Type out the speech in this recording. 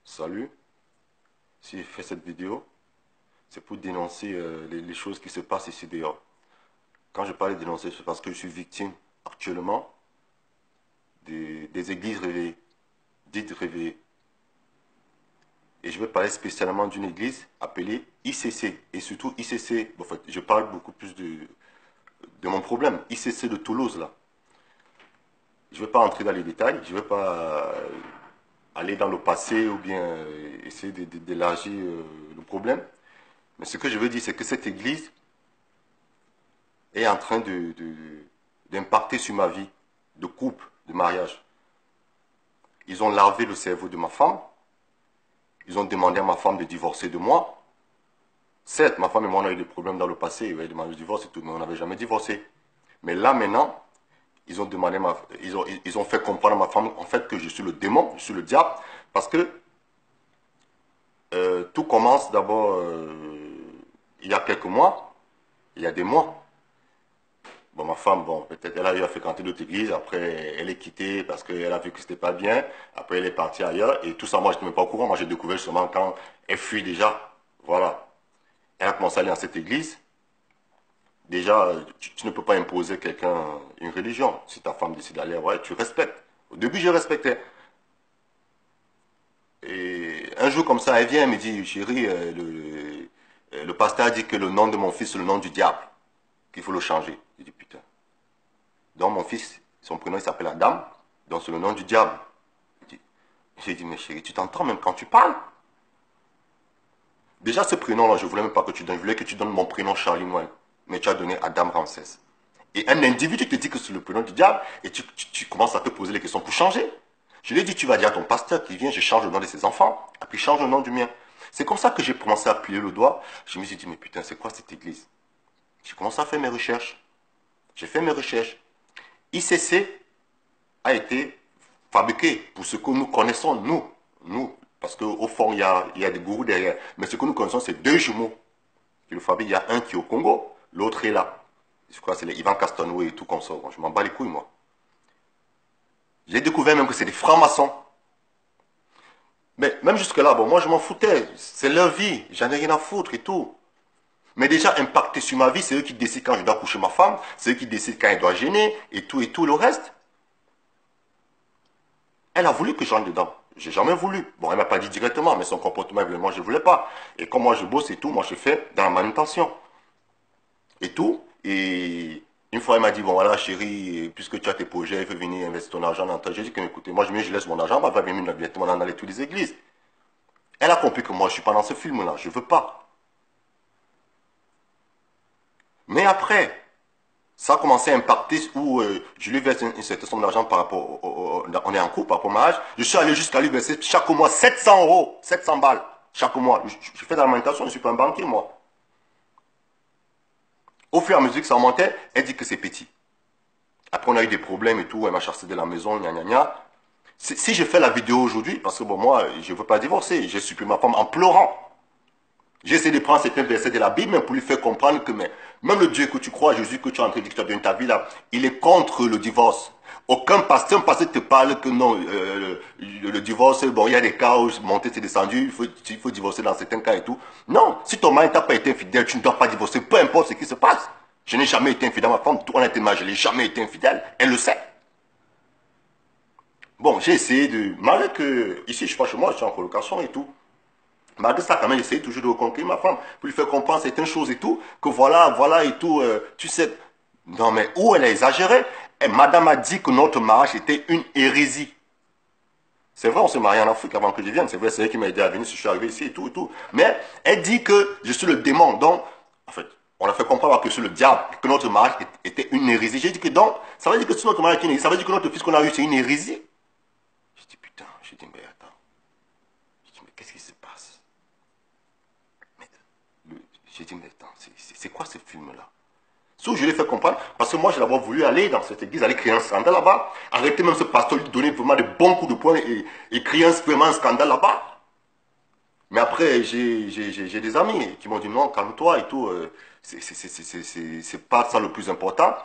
Salut, si j'ai fait cette vidéo, c'est pour dénoncer les choses qui se passent ici dehors. Quand je parle de dénoncer, c'est parce que je suis victime actuellement des églises réveillées, dites réveillées. Et je vais parler spécialement d'une église appelée ICC. Et surtout ICC, en fait, je parle beaucoup plus de mon problème. ICC de Toulouse, là. Je ne vais pas entrer dans les détails, je ne vais pas aller dans le passé ou bien essayer d'élargir le problème. Mais ce que je veux dire, c'est que cette église est en train d'impacter sur ma vie de couple, de mariage. Ils ont lavé le cerveau de ma femme. Ils ont demandé à ma femme de divorcer de moi. Certes, ma femme et moi, on a eu des problèmes dans le passé. Ils avaient demandé le divorce et tout, mais on n'avait jamais divorcé. Mais là, maintenant, ils ont fait comprendre à ma femme, en fait, que je suis le démon, je suis le diable. Parce que tout commence d'abord, il y a quelques mois, il y a des mois. Bon, ma femme, bon, peut-être elle a eu à fréquenter d'autres églises. Après, elle est quittée parce qu'elle a vu que c'était pas bien. Après, elle est partie ailleurs. Et tout ça, moi, je n'étais même pas au courant. Moi, j'ai découvert seulement quand elle fuit déjà. Voilà. Elle a commencé à aller dans cette église. Déjà, tu ne peux pas imposer quelqu'un une religion. Si ta femme décide d'aller, ouais, tu respectes. Au début, je respectais. Et un jour comme ça, elle vient, elle me dit, chérie, le pasteur a dit que le nom de mon fils, c'est le nom du diable. Qu'il faut le changer. Je dis, putain. Donc mon fils, son prénom il s'appelle Adam, donc c'est le nom du diable. J'ai dit, mais chérie, tu t'entends même quand tu parles? Déjà ce prénom-là, je voulais même pas que tu donnes, je voulais que tu donnes mon prénom Charlie Noël. Mais tu as donné Adam Ramsès. Et un individu te dit que c'est le prénom du diable et tu commences à te poser les questions pour changer. Je lui ai dit, tu vas dire à ton pasteur qui vient, je change le nom de ses enfants, et puis change le nom du mien. C'est comme ça que j'ai commencé à plier le doigt. Je me suis dit, mais putain, c'est quoi cette église? J'ai commencé à faire mes recherches. J'ai fait mes recherches. ICC a été fabriqué pour ce que nous connaissons, nous. Parce qu'au fond, il y a des gourous derrière. Mais ce que nous connaissons, c'est deux jumeaux qui le fabriquent. Il y a un qui est au Congo, l'autre est là. Je crois que c'est les Ivan Castonoué et tout comme ça. Je m'en bats les couilles, moi. J'ai découvert même que c'est des francs-maçons. Mais même jusque-là, bon, moi je m'en foutais. C'est leur vie. J'en ai rien à foutre et tout. Mais déjà, impacté sur ma vie, c'est eux qui décident quand je dois coucher ma femme. C'est eux qui décident quand elle doit gêner et tout le reste. Elle a voulu que j'entre dedans. J'ai jamais voulu. Bon, elle m'a pas dit directement, mais son comportement, évidemment, je ne voulais pas. Et comme moi, je bosse et tout, moi, je fais dans la manutention. Et tout. Et une fois, elle m'a dit, bon, voilà, chérie, puisque tu as tes projets, il faut venir investir ton argent dans toi. J'ai dit que, écoutez, moi, je laisse mon argent, elle va venir directement dans toutes les églises. Elle a compris que moi, je suis pas dans ce film-là. Je veux pas. Mais après, ça a commencé à impacter où je lui verse une certaine somme d'argent par rapport on est en couple par rapport au mariage. Je suis allé jusqu'à lui verser chaque mois 700 euros, 700 balles chaque mois. Je fais de l'alimentation, je ne suis pas un banquier moi. Au fur et à mesure que ça montait, elle dit que c'est petit. Après on a eu des problèmes et tout, elle m'a chassé de la maison, gna gna gna. Si je fais la vidéo aujourd'hui, parce que bon moi je ne veux pas divorcer, j'ai supprimé ma femme en pleurant. J'ai essayé de prendre certains versets de la Bible pour lui faire comprendre que même le Dieu que tu crois, Jésus que tu es en train de dire que tu as donné ta vie là, il est contre le divorce. Aucun pasteur te parle que non, le divorce, bon, il y a des cas où monter, c'est descendu, il faut divorcer dans certains cas et tout. Non, si ton mari t'a pas été infidèle, tu ne dois pas divorcer, peu importe ce qui se passe. Je n'ai jamais été infidèle à ma femme, honnêtement, je n'ai jamais été infidèle, elle le sait. Bon, j'ai essayé de, malgré que, ici, je suis pas chez moi, je suis en colocation et tout. Malgré ça, quand même, j'essaie toujours de reconquérir ma femme pour lui faire comprendre certaines choses et tout, que voilà et tout, tu sais. Non, mais où elle a exagéré? Et madame a dit que notre mariage était une hérésie. C'est vrai, on s'est marié en Afrique avant que je vienne. C'est vrai, c'est elle qui m'a aidé à venir si je suis arrivé ici et tout et tout. Mais elle dit que je suis le démon. Donc, en fait, on a fait comprendre que je suis le diable, que notre mariage était une hérésie. J'ai dit que donc, ça veut dire que si notre mariage est une hérésie, ça veut dire que notre fils qu'on a eu, c'est une hérésie. Je dis putain, je dis mais attends. Je dis mais qu'est-ce qui se passe? J'ai dit, mais attends, c'est quoi ce film-là? Sauf que je l'ai fait comprendre, parce que moi, j'ai d'abord voulu aller dans cette église, aller créer un scandale là-bas, arrêter même ce pasteur, lui donner vraiment de bons coups de poing et créer vraiment un scandale là-bas. Mais après, j'ai des amis qui m'ont dit, non, calme-toi et tout, c'est pas ça le plus important.